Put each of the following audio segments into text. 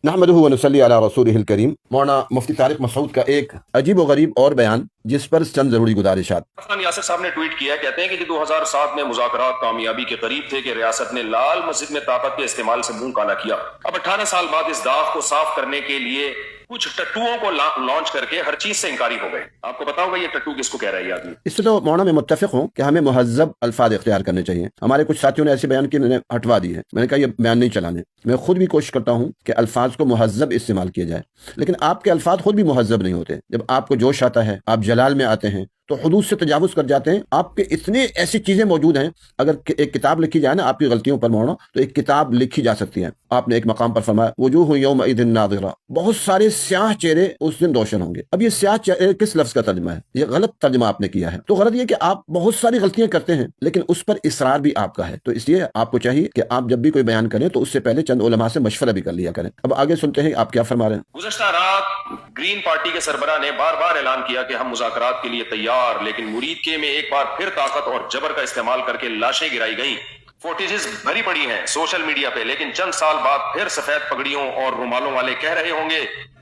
नहमदुहु व नुसल्ली अला रसूलिहिल करीम। मौलाना मुफ्ती तारिक मसूद का एक अजीब व गरीब और बयान, जिस पर चंद जरूरी गुजारिशात। यासिर साहब ने ट्वीट किया, कहते हैं कि 2007 में मुज़ाकरात कामयाबी के करीब थे कि रियासत ने लाल मस्जिद में ताकत के इस्तेमाल से मुंह काला किया। अब 18 साल बाद इस दाग को साफ करने के लिए कुछ टट्टुओं को लॉन्च करके हर चीज से इंकारी हो गए। आपको पता होगा ये टट्टू किसको कह रहा है ये आदमी। इससे तो मौलाना मैं मुत्तफिक हूँ कि हमें मुहज्जब अल्फाज इख्तियार करने चाहिए। हमारे कुछ साथियों ने ऐसे बयान किए, मैंने हटवा दी है। मैंने कहा ये बयान नहीं चलाने। मैं खुद भी कोशिश करता हूँ कि अल्फाज को मुहज्जब इस्तेमाल किया जाए, लेकिन आपके अल्फाज खुद भी मुहज्जब नहीं होते। जब आपको जोश आता है, आप जलाल में आते हैं, तो हुदूद से तजावुज़ कर जाते हैं। आपके इतने ऐसी चीज़ें मौजूद हैं, अगर एक किताब लिखी जाए ना आपकी गलतियों पर मौलाना, तो एक किताब लिखी जा सकती है। आपने एक मकाम पर फरमाया वजूह यौमइज़िन नाज़िरा, बहुत सारे स्याह चेहरे उस दिन रोशन होंगे। अब ये स्याह चेहरे किस लफ्ज़ का तर्जुमा है? ये गलत तर्जुमा आपने किया है। तो गलत ये कि आप बहुत सारी गलतियां करते हैं, लेकिन उस पर इसरार भी आपका है। तो इसलिए आपको चाहिए कि आप जब भी कोई बयान करें तो उससे पहले चंद उलमा से मशवरा भी कर लिया करें। अब आगे सुनते हैं आप क्या फरमा रहे हैं। गुज़श्ता रात ग्रीन पार्टी के सरबराह ने बार बार ऐलान किया कि हम मुज़ाकरात के लिए तैयार, लेकिन मुरीद के में एक बार फिर ताकत और जबर का इस्तेमाल करके लाशें गिराई गई। फुटेजेस भरी पड़ी हैं सोशल मीडिया पे, लेकिन चंद साल बाद फिर सफेद पगड़ियों और रुमालों वाले कह रहे होंगे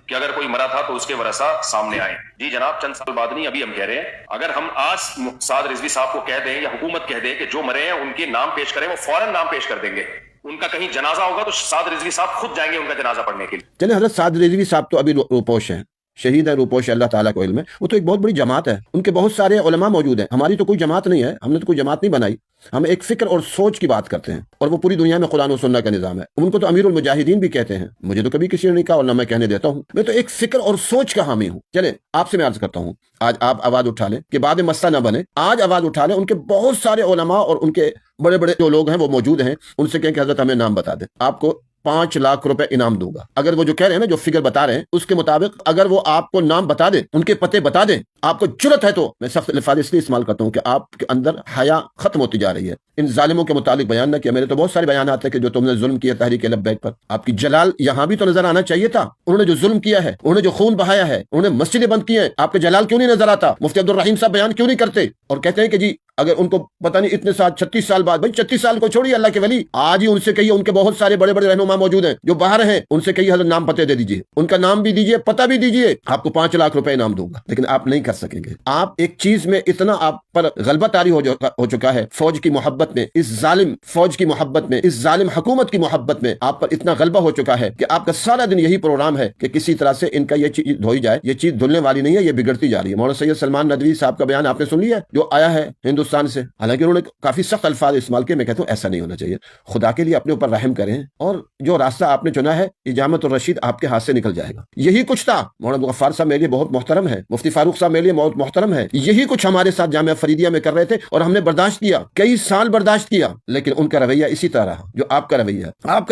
कि अगर कोई मरा था तो उसके वरसा सामने आए। जी जनाब, चंद साल बाद नहीं, अभी हम कह रहे हैं। अगर हम आज साद रिजवी साहब को कह दें या हुकूमत कह दें कि जो मरे हैं उनके नाम पेश करें, वो फौरन नाम पेश कर देंगे। उनका कहीं जनाजा होगा तो साद रिजवी साहब खुद जाएंगे उनका जनाजा पढ़ने के लिए। चलिए, हजरत साद रिजवी साहब तो अभी रूपोश हैं, शहीद है, रूपोश है, अल्लाह ताला को इल्म है। वो तो एक बहुत बड़ी जमात है, उनके बहुत सारे उलमा मौजूद हैं। हमारी तो कोई जमात नहीं है, हमने तो कोई जमात नहीं बनाई। हम एक फिक्र और सोच की बात करते हैं, और वो पूरी दुनिया में कुरान और सुन्नत का निजाम है। उनको तो अमीरुल मुजाहिदीन भी कहते हैं। मुझे तो कभी किसी ने नहीं कहा और ना मैं कहने देता हूँ। मैं तो एक फिक्र और सोच का हामी हूँ। चले, आपसे मैं अर्ज करता हूँ, आज आप आवाज उठा लें कि बाद में मसला ना बने। आज आवाज उठा लें, उनके बहुत सारे उलमा और उनके बड़े बड़े जो लोग हैं वो मौजूद हैं, उनसे कहें कि हजरत हमें नाम बता दें, आपको 5 लाख रुपए इनाम दूंगा। अगर वो जो कह रहे हैं ना, जो फिगर बता रहे हैं, उसके मुताबिक अगर वो आपको नाम बता दे, उनके पते बता दे, आपको जुर्रत है तो। मैं सख्त अल्फाज इसलिए इस्तेमाल करता हूँ कि आपके अंदर हया खत्म होती जा रही है। इन जालिमों के मुतालिक बयान न किया। मेरे तो बहुत सारे बयान आते हैं कि जो तुमने जुल्म किया तहरीक लब्बैक पर, आपकी जलाल यहाँ भी तो नजर आना चाहिए था। उन्होंने जो जुल्म किया है, उन्होंने जो खून बहाया है, उन्होंने मस्जिदें बंद की हैं, आपके जलाल क्यों नहीं नजर आता? मुफ्ती अब्दुल रहीम साहब बयान क्यों नहीं करते और कहते हैं कि जी अगर उनको पता नहीं इतने साल 36 साल बाद, भाई 36 साल को छोड़िए, अल्लाह के वली आज ही उनसे कहिए, उनके बहुत सारे बड़े बड़े रहनुमा मौजूद हैं जो बाहर हैं, उनसे कहिए हजरत नाम पते दे दीजिए, उनका नाम भी दीजिए, पता भी दीजिए, आपको 5 लाख रुपए इनाम दूंगा। लेकिन आप नहीं कर सकेंगे। आप एक चीज में इतना आप पर गलबा तारी हो चुका है, फौज की मोहब्बत में, इस जालिम फौज की मोहब्बत में, इस जालिम हुकूमत की मोहब्बत में आप पर इतना गलबा हो चुका है कि आपका सारा दिन यही प्रोग्राम है कि किसी तरह से इनका ये चीज धोई जाए। ये चीज धुलने वाली नहीं है, ये बिगड़ती जा रही है। मौलाना सैयद सलमान नदवी साहब का बयान आपने सुन लिया, जो आया है हिंदुस्तान से। हालांकि उन्होंने काफी सख्त अल्फाज इस्तेमाल किए। मैं कहता हूँ ऐसा नहीं होना चाहिए। खुदा के लिए अपने ऊपर रहम करें, और जो रास्ता आपने चुना है, इजामतुर रशीद आपके हाथ से निकल जाएगा। यही कुछ था। मौलाना गफ्फार साहब मेरे लिए बहुत मोहतरम है, मुफ्ती फारूक साहब मेरे लिए बहुत मोहतरम है। यही कुछ हमारे साथ जामिया फरीदिया में कर रहे थे और हमने बर्दाश्त किया, कई साल बर्दाश्त किया, लेकिन उनका रवैया इसी तरह रहा जो आपका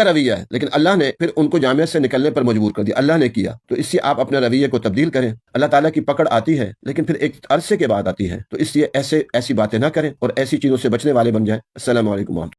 रवैया है। लेकिन अल्लाह ने फिर उनको जामिया से निकलने पर मजबूर कर दिया, अल्लाह ने किया। तो इससे आप अपने रवैये को तब्दील करें। अल्लाह ताला की पकड़ आती है, लेकिन फिर एक अरसे के बाद आती है। तो इसलिए ऐसी बातें ना करें और ऐसी चीजों से बचने वाले बन जाएं। अस्सलामु अलैकुम।